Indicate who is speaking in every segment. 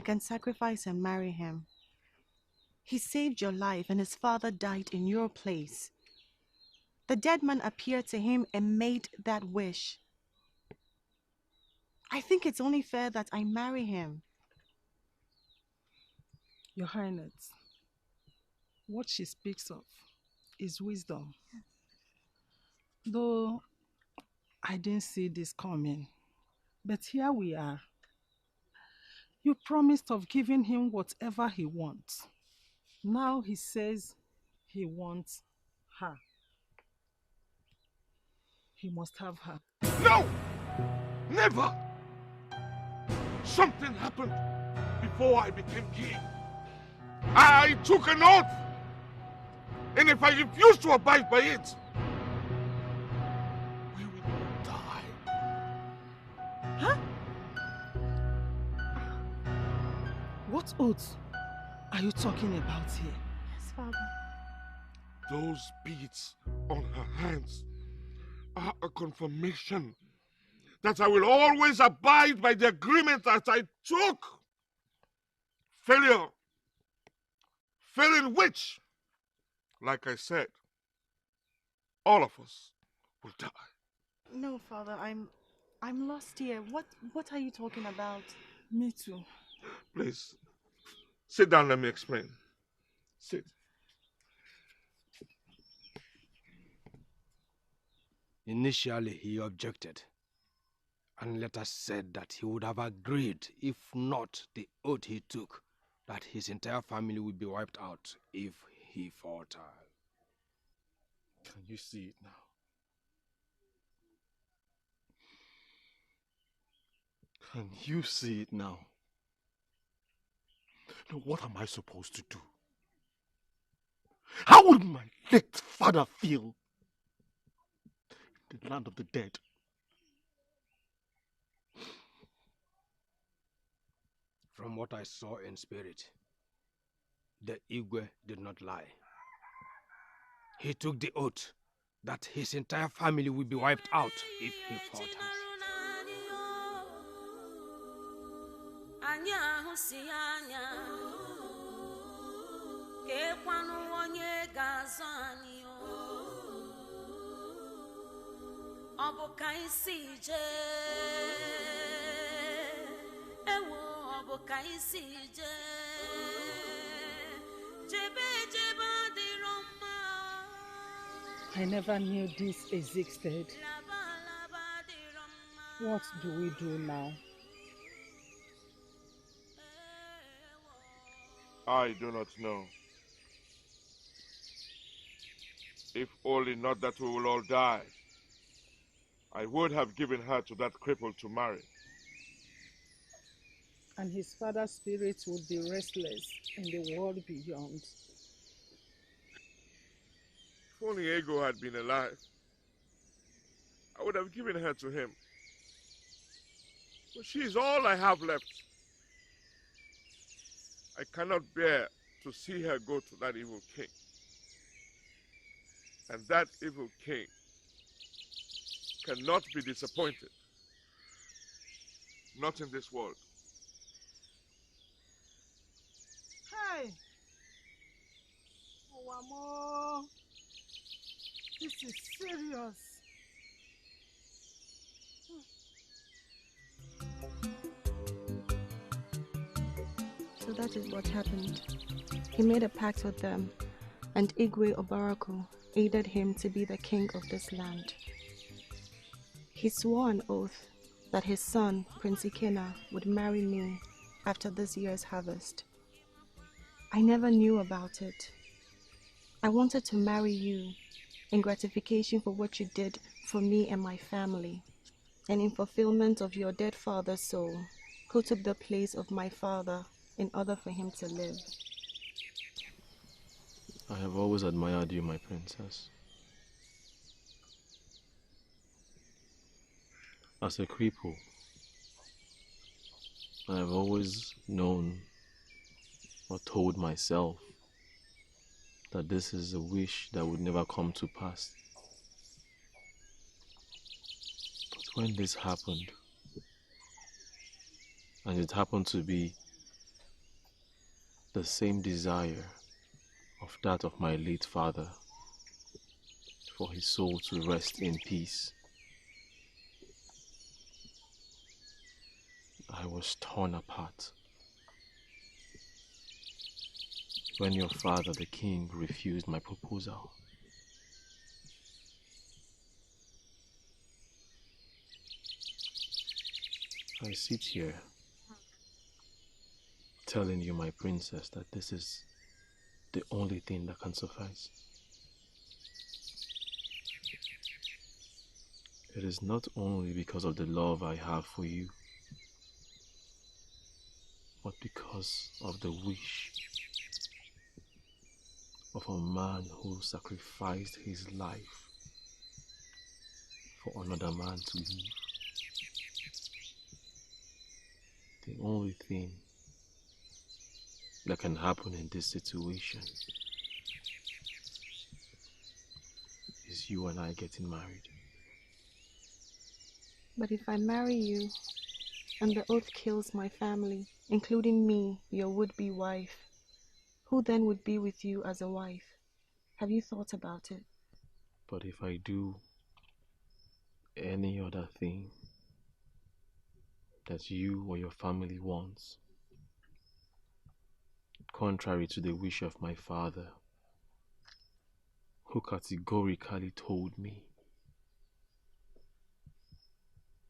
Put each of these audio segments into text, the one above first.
Speaker 1: can sacrifice and marry him. He saved your life and his father died in your place. The dead man appeared to him and made that wish. I think it's only fair that I marry him.
Speaker 2: Your Highness, what she speaks of is wisdom. Though I didn't see this coming, but here we are. You promised of giving him whatever he wants. Now he says he wants her. He must have her.
Speaker 3: No! Never! Something happened before I became king. I took an oath. And if I refuse to abide by it, we will all die.
Speaker 2: Huh? What oath are you talking about here?
Speaker 1: Yes, Father.
Speaker 3: Those beads on her hands are a confirmation that I will always abide by the agreement that I took. Failure. Failing which, like I said, all of us will die.
Speaker 1: No, Father, I'm lost here. What are you talking about?
Speaker 2: Me too.
Speaker 3: Please, sit down, let me explain. Sit.
Speaker 4: Initially, he objected, and later said that he would have agreed if not the oath he took, that his entire family would be wiped out if he faltered.
Speaker 3: Can you see it now? Can you see it now? Now, what am I supposed to do? How would my late father feel in the land of the dead?
Speaker 4: From what I saw in spirit, the Igwe did not lie. He took the oath that his entire family would be wiped out if he falters.
Speaker 2: I never knew this existed. What do we do now?
Speaker 3: I do not know. If only not that we will all die. I would have given her to that cripple to marry.
Speaker 2: And his father's spirit would be restless in the world beyond.
Speaker 3: If only Ego had been alive, I would have given her to him. But she is all I have left. I cannot bear to see her go to that evil king. And that evil king cannot be disappointed. Not in this world.
Speaker 2: Hey! Owamo! This is serious.
Speaker 1: So that is what happened. He made a pact with them, and Igwe Obaraku aided him to be the king of this land. He swore an oath that his son, Prince Ikena, would marry me after this year's harvest. I never knew about it. I wanted to marry you in gratification for what you did for me and my family, and in fulfillment of your dead father's soul, who took the place of my father in order for him to live.
Speaker 5: I have always admired you, my princess. As a cripple, I have always known or told myself that this is a wish that would never come to pass. But when this happened, and it happened to be the same desire of that of my late father, for his soul to rest in peace. I was torn apart when your father, the king, refused my proposal. I sit here telling you, my princess, that this is the only thing that can suffice. It is not only because of the love I have for you, but because of the wish of a man who sacrificed his life for another man to live. The only thing that can happen in this situation is you and I getting married.
Speaker 1: But if I marry you, and the oath kills my family, including me, your would-be wife, who then would be with you as a wife? Have you thought about it?
Speaker 5: But if I do any other thing that you or your family wants, contrary to the wish of my father, who categorically told me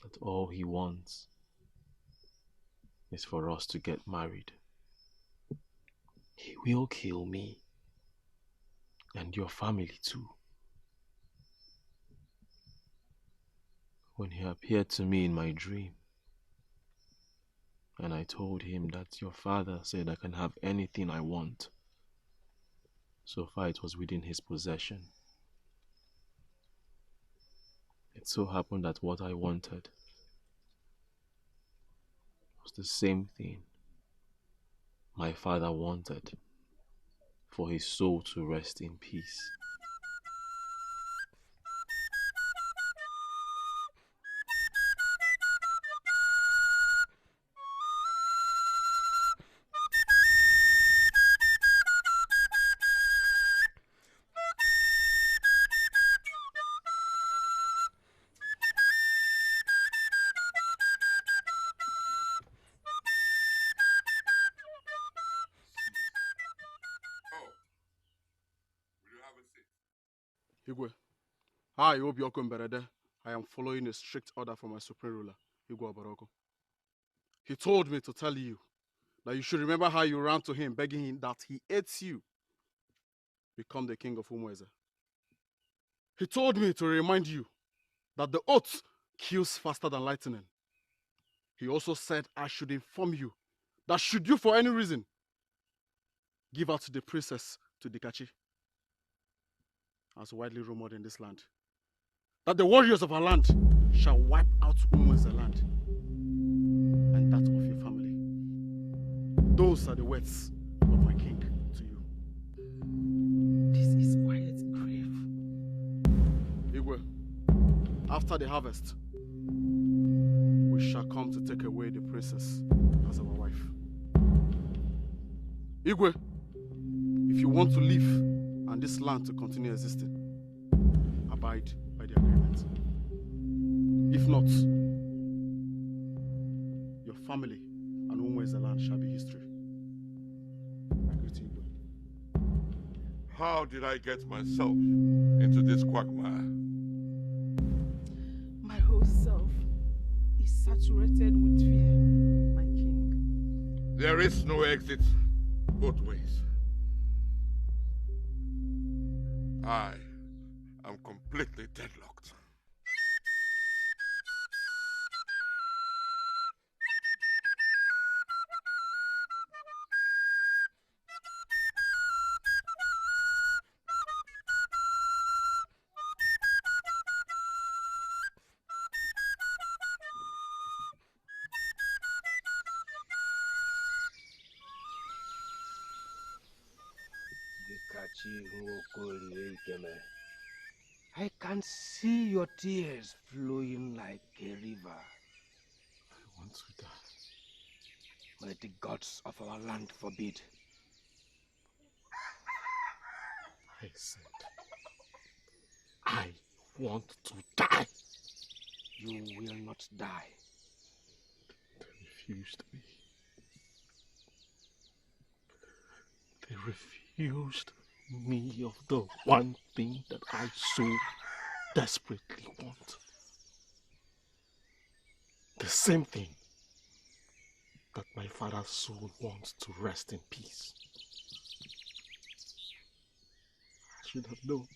Speaker 5: that all he wants is for us to get married, he will kill me and your family too. When he appeared to me in my dream, and I told him that your father said I can have anything I want, so far it was within his possession. It so happened that what I wanted was the same thing my father wanted, for his soul to rest in peace.
Speaker 6: Igwe, hi, Obioko Mberede. I am following a strict order from my supreme ruler, Igwe Obaroko. He told me to tell you that you should remember how you ran to him, begging him that he hates you. Become the king of Umweze. He told me to remind you that the oath kills faster than lightning. He also said I should inform you that should you for any reason give out the princess to Dikachi, as widely rumored in this land, that the warriors of our land shall wipe out Umweze land and that of your family. Those are the words of my king to you.
Speaker 2: This is quite grave.
Speaker 6: Igwe, after the harvest, we shall come to take away the princess as our wife. Igwe, if you want to live and this land to continue existing, abide by the agreement. If not, your family and Umweze land shall be history. I greet you, Igwe.
Speaker 3: How did I get myself into this quagmire?
Speaker 2: My whole self is saturated with fear, my king.
Speaker 3: There is no exit both ways. I am completely deadlocked.
Speaker 4: I can see your tears flowing like a river.
Speaker 6: I want to die.
Speaker 4: May the gods of our land forbid.
Speaker 3: I said, I want to die.
Speaker 4: You will not die.
Speaker 3: They refused me. They refused me of the one thing that I so desperately want. The same thing that my father's soul wants to rest in peace. I should have known.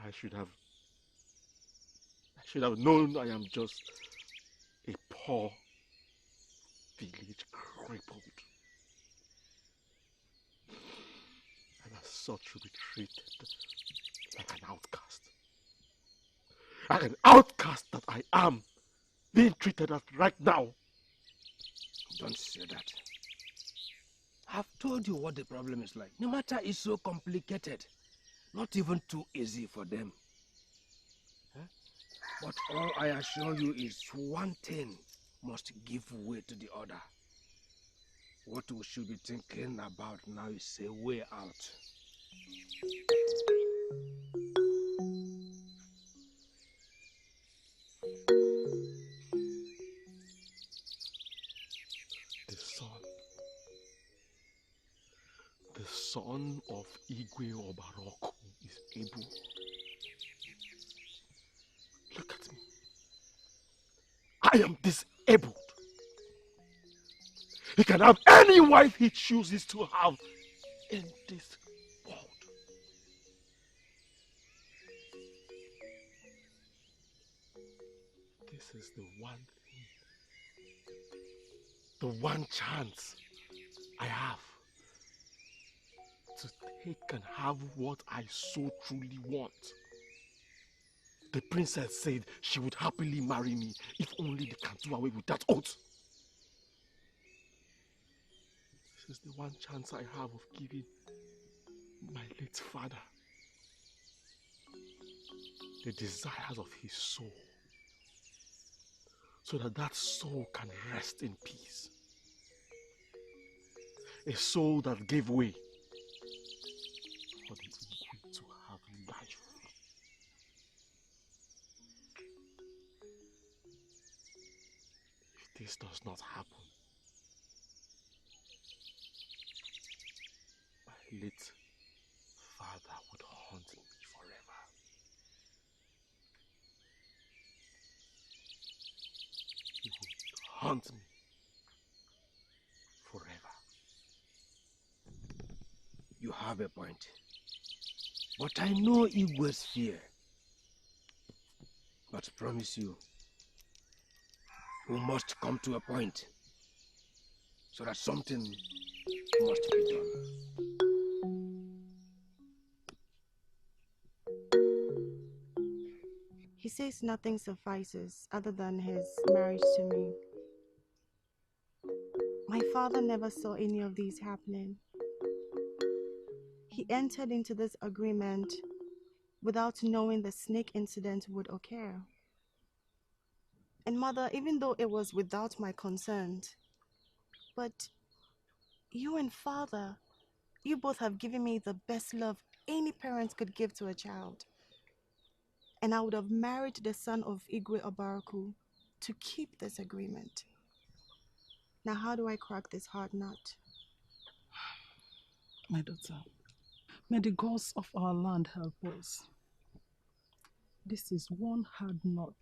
Speaker 3: I should have known I am just a poor village crippled. And as such should be treated like an outcast. Like an outcast that I am being treated as right now.
Speaker 4: Don't say that. I've told you what the problem is like. No matter it's so complicated. Not even too easy for them. Huh? But all I assure you is one thing must give way to the other. What we should be thinking about now is a way out.
Speaker 3: The son of Igwe Obaroko is able. Look at me. I am disabled. He can have any wife he chooses to have in this world. This is the one thing, the one chance I have to take and have what I so truly want. The princess said she would happily marry me if only they can do away with that oath. This is the one chance I have of giving my late father the desires of his soul, so that that soul can rest in peace. A soul that gave way for the Igwe to have life. If this does not happen, my late father would haunt me forever. He would haunt me forever.
Speaker 4: You have a point. But I know Igwe's fear. But promise you, we must come to a point so that something must be done.
Speaker 1: He says nothing suffices other than his marriage to me. My father never saw any of these happening. He entered into this agreement without knowing the snake incident would occur. And mother, even though it was without my consent, but you and father, you both have given me the best love any parent could give to a child. And I would have married the son of Igwe Obaraku to keep this agreement. Now how do I crack this hard nut?
Speaker 2: My daughter, may the gods of our land help us. This is one hard nut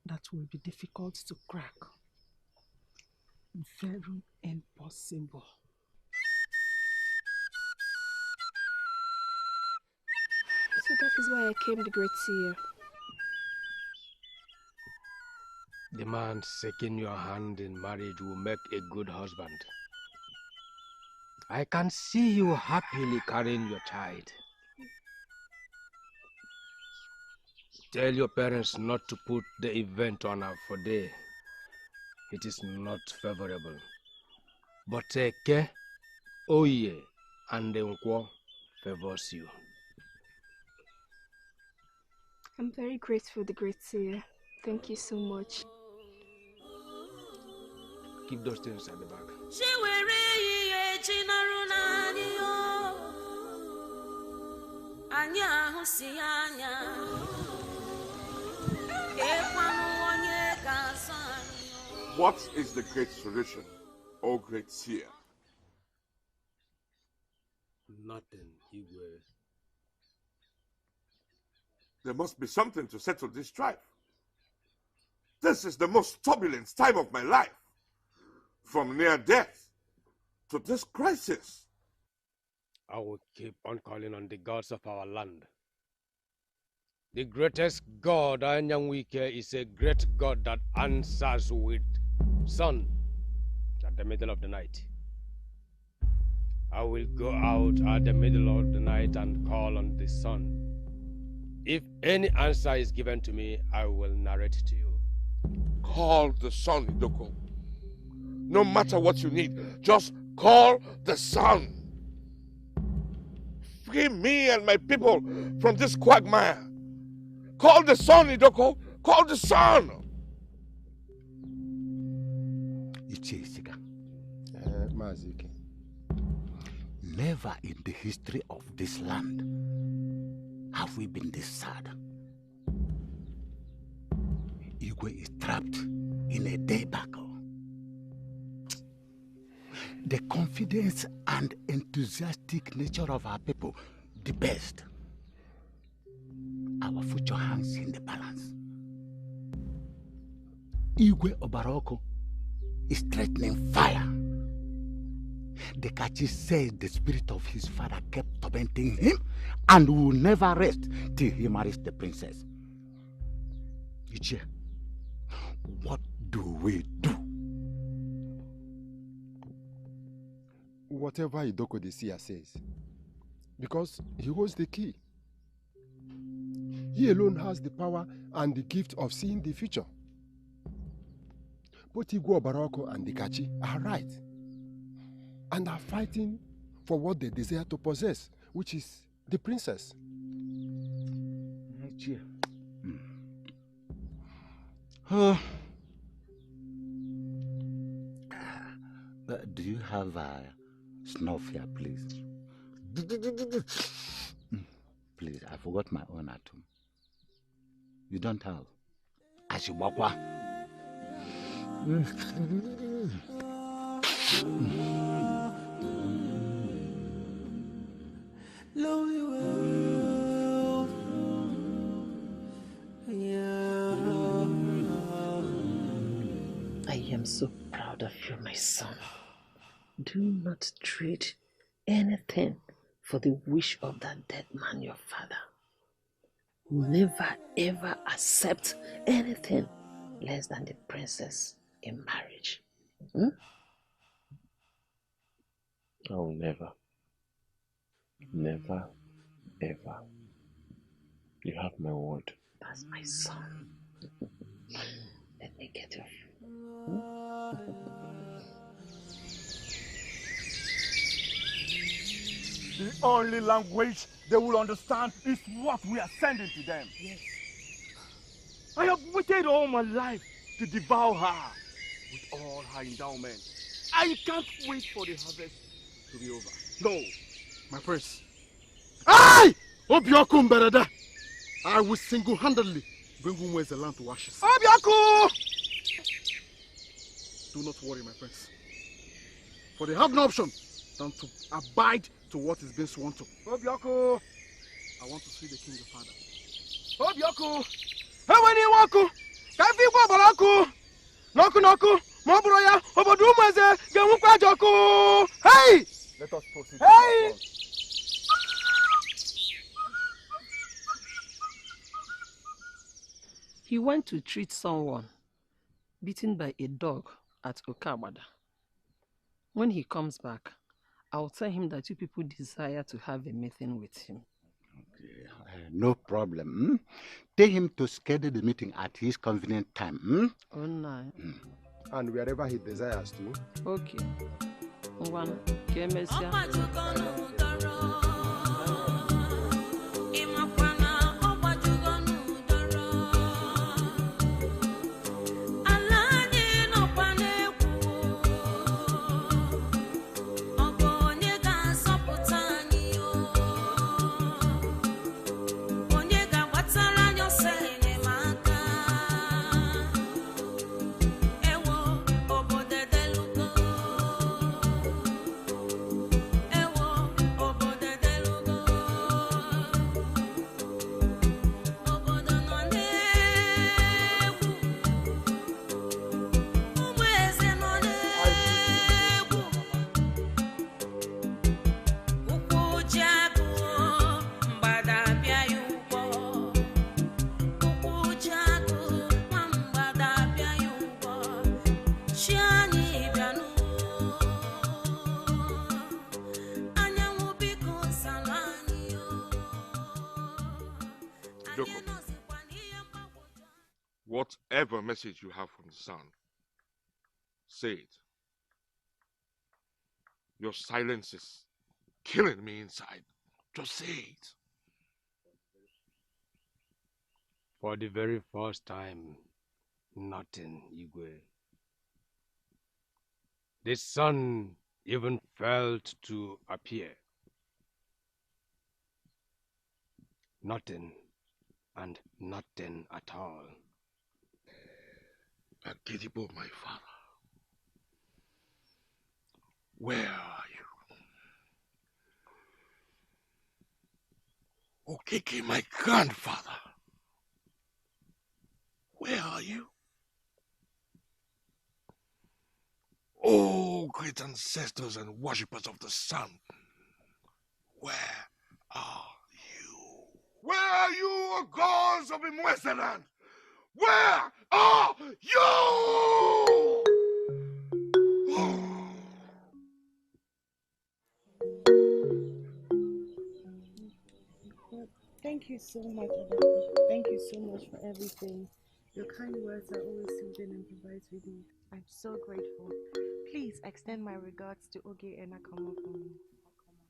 Speaker 2: that will be difficult to crack. Very impossible.
Speaker 7: So that is why I came, the great seer.
Speaker 4: The man shaking your hand in marriage will make a good husband. I can see you happily carrying your child. Tell your parents not to put the event on for day. It is not favorable. But Eke, Oye, and Nkwo favors you.
Speaker 7: I'm very grateful, the great seer. Thank you so much.
Speaker 4: keep those things at the back.
Speaker 3: What is the great solution, O great seer?
Speaker 4: Nothing, Igwe.
Speaker 3: There must be something to settle this strife. This is the most turbulent time of my life. From near death to this crisis.
Speaker 4: I will keep on calling on the gods of our land. The greatest God, Anyangwike, is a great God that answers with sun at the middle of the night. I will go out at the middle of the night and call on the sun. If any answer is given to me, I will narrate to you.
Speaker 3: Call the sun, Idoko. No matter what you need, just call the sun. Free me and my people from this quagmire. Call the sun, Idoko. Call the sun.
Speaker 8: Mazike. Never in the history of this land have we been this sad. Igwe is trapped in a debacle. The confidence and enthusiastic nature of our people, the best. Our future hangs in the balance. Igwe Obaroko is threatening fire. The Kachi says the spirit of his father kept tormenting him and will never rest till he marries the princess. Ichie, what do we do?
Speaker 9: Whatever Idoko the seer says, because he holds the key. He alone has the power and the gift of seeing the future. Both Igwe Obaroko and the Kachi are right and are fighting for what they desire to possess, which is the princess.
Speaker 8: Do you have a snuff here, please? Please, I forgot my own at home. You don't have? Ashibakwa.
Speaker 10: I am so proud of you, my son. Do not trade anything for the wish of that dead man, your father. Never ever accept anything less than the princess in marriage.
Speaker 5: I will never, ever. You have my word.
Speaker 10: That's my son. Let me get your
Speaker 11: The only language they will understand is what we are sending to them.
Speaker 10: Yes.
Speaker 11: I have waited all my life to devour her with all her endowments. I can't wait for the harvest to be over.
Speaker 6: No, my prince. I will single-handedly bring Umweze land to ashes.
Speaker 11: Obioku!
Speaker 6: Do not worry, my prince. For they have no option than to abide to what is being sworn to.
Speaker 11: Obioku!
Speaker 6: I want to see the king, the father.
Speaker 11: Obioku! Eweni waku! Kafi kwa baraku! Noku! Mobroya! Obodu Umweze! Gemukwa joku! Hey!
Speaker 9: Let us proceed.
Speaker 11: Hey!
Speaker 10: He went to treat someone beaten by a dog at Okabada. When he comes back, I'll tell him that you people desire to have a meeting with him.
Speaker 8: Okay, no problem. Tell him to schedule the meeting at his convenient time.
Speaker 10: Oh, no.
Speaker 9: And wherever he desires to.
Speaker 10: Okay. One, Kemesia.
Speaker 3: Doko, whatever message you have from the sun, say it. Your silence is killing me inside. Just say it.
Speaker 4: For the very first time, nothing, Igwe. The sun even failed to appear. Nothing, and nothing at all.
Speaker 3: Agidibo, my father, where are you? Okeke, my grandfather, where are you? Oh, great ancestors and worshippers of the sun, where are you? Where are you, O gods of Imweseland? Where are you?
Speaker 1: Thank you so much, Abba. Thank you so much for everything. Your kind words are always soothing and provides relief. I'm so grateful. Please extend my regards to Oge and Akamo for me.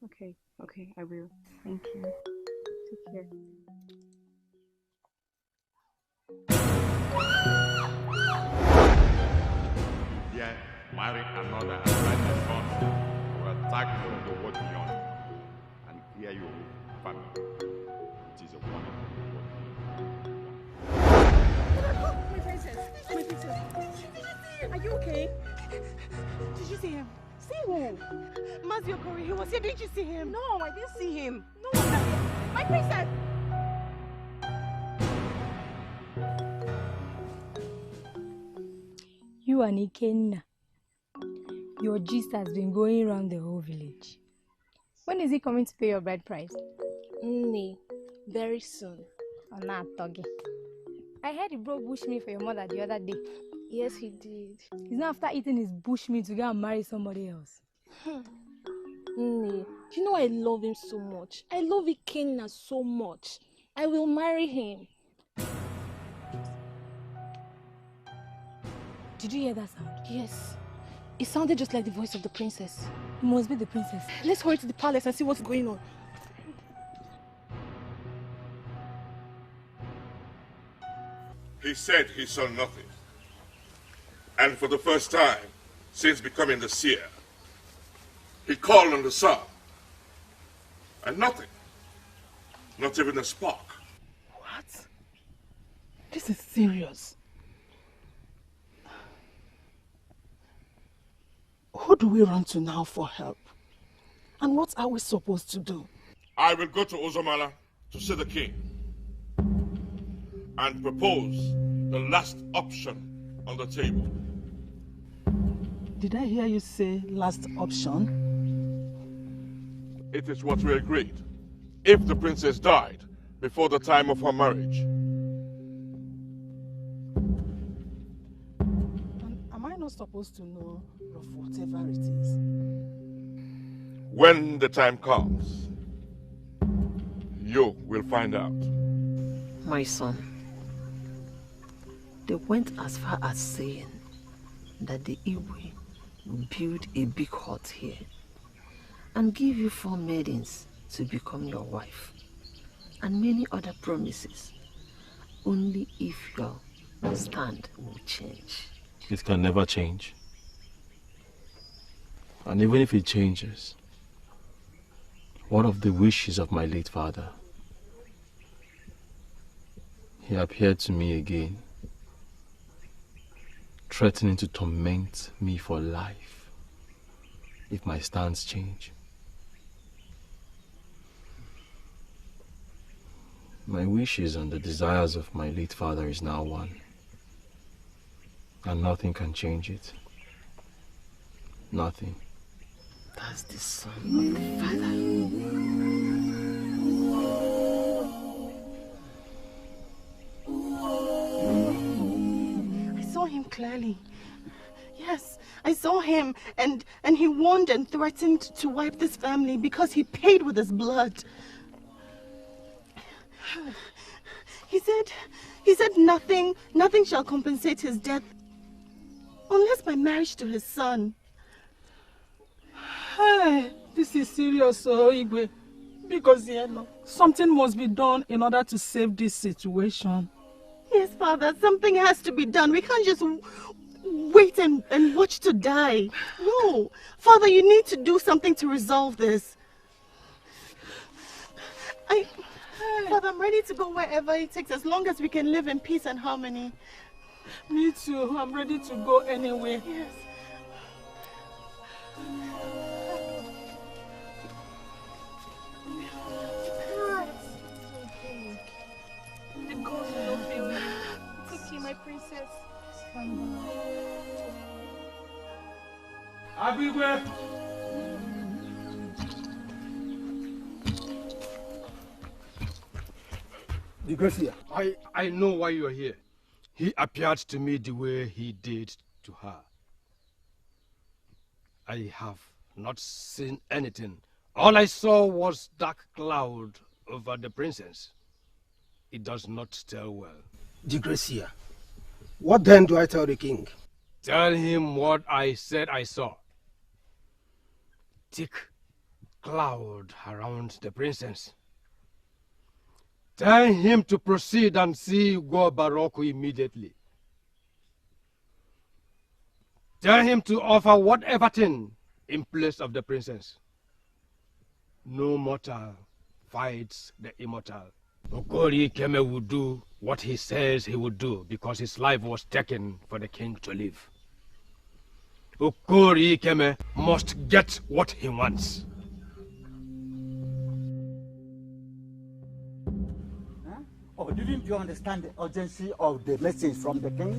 Speaker 7: Okay, I will.
Speaker 1: Thank you.
Speaker 7: Take care.
Speaker 12: Yet, marry another and write a son will attack you from the world beyond and clear your family. It is a wonderful
Speaker 7: My princess! Are you okay?
Speaker 1: Did you see him?
Speaker 7: See who?
Speaker 1: Maziokori, he was here. Didn't you see him?
Speaker 7: No, I didn't see him. No, my princess!
Speaker 13: You and Ikenna, your gist has been going around the whole village. When is he coming to pay your bride price?
Speaker 7: Very soon.
Speaker 13: Oh, nah, Togi. I heard he brought bushmeat for your mother the other day.
Speaker 7: Yes, he did.
Speaker 13: He's not after eating his bushmeat to go and marry somebody else.
Speaker 7: You know I love him so much. I love Ikenna so much. I will marry him.
Speaker 13: Did you hear that sound?
Speaker 7: Yes. It sounded just like the voice of the princess.
Speaker 13: It must be the princess.
Speaker 7: Let's hurry to the palace and see what's going on.
Speaker 3: He said he saw nothing. And for the first time since becoming the seer, he called on the sun. And nothing. Not even a spark.
Speaker 2: What? This is serious. Who do we run to now for help? And what are we supposed to do?
Speaker 3: I will go to Ozomala to see the king and propose the last option on the table.
Speaker 2: Did I hear you say last option?
Speaker 3: It is what we agreed. If the princess died before the time of her marriage.
Speaker 2: And am I not supposed to know of whatever it is?
Speaker 3: When the time comes, you will find out.
Speaker 10: My son, they went as far as saying that the Igwe will build a big hut here and give you 4 maidens to become your wife, and many other promises, only if your stand will change.
Speaker 5: It can never change. And even if it changes, what of the wishes of my late father? He appeared to me again, threatening to torment me for life if my stance change. My wishes and the desires of my late father is now one, and nothing can change it. Nothing.
Speaker 10: That's the son of the father.
Speaker 1: I saw him clearly. Yes, I saw him, and he warned and threatened to wipe this family because he paid with his blood. He said nothing shall compensate his death unless my marriage to his son.
Speaker 2: Hey, this is serious, Igwe. Because something must be done in order to save this situation.
Speaker 1: Yes, Father, something has to be done. We can't just wait and watch to die. No. Father, you need to do something to resolve this. Father, I'm ready to go wherever it takes, as long as we can live in peace and harmony.
Speaker 2: Me too. I'm ready to go anywhere.
Speaker 1: Yes.
Speaker 7: The gods will not fail you. It's okay, my princess.
Speaker 4: Abigwe!
Speaker 8: Digresia.
Speaker 4: I know why you're here. He appeared to me the way he did to her. I have not seen anything. All I saw was dark cloud over the princess. It does not tell well.
Speaker 14: Digresia, what then do I tell the king?
Speaker 4: Tell him what I said I saw. Thick cloud around the princess. Tell him to proceed and see Go Baroko immediately. Tell him to offer whatever thing in place of the princess. No mortal fights the immortal. Okori Keme will do what he says he would do because his life was taken for the king to live. Okori Keme must get what he wants.
Speaker 8: Oh, didn't you understand the urgency of the message from the king?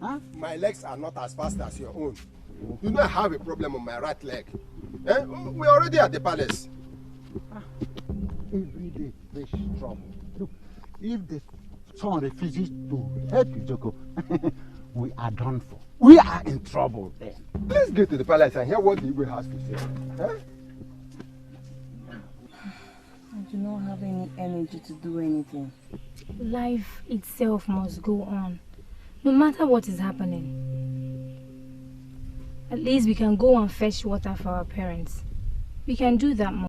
Speaker 8: Huh?
Speaker 9: My legs are not as fast as your own. You don't have a problem on my right leg. We're already at the palace.
Speaker 8: Every day, there's trouble. Look, if the son refuses to help you, Joko, we are done for. We are in trouble then.
Speaker 9: Let's get to the palace and hear what the Igwe has to say.
Speaker 13: I do not have any energy to do anything. Life itself must go on, no matter what is happening. At least we can go and fetch water for our parents. We can do that more.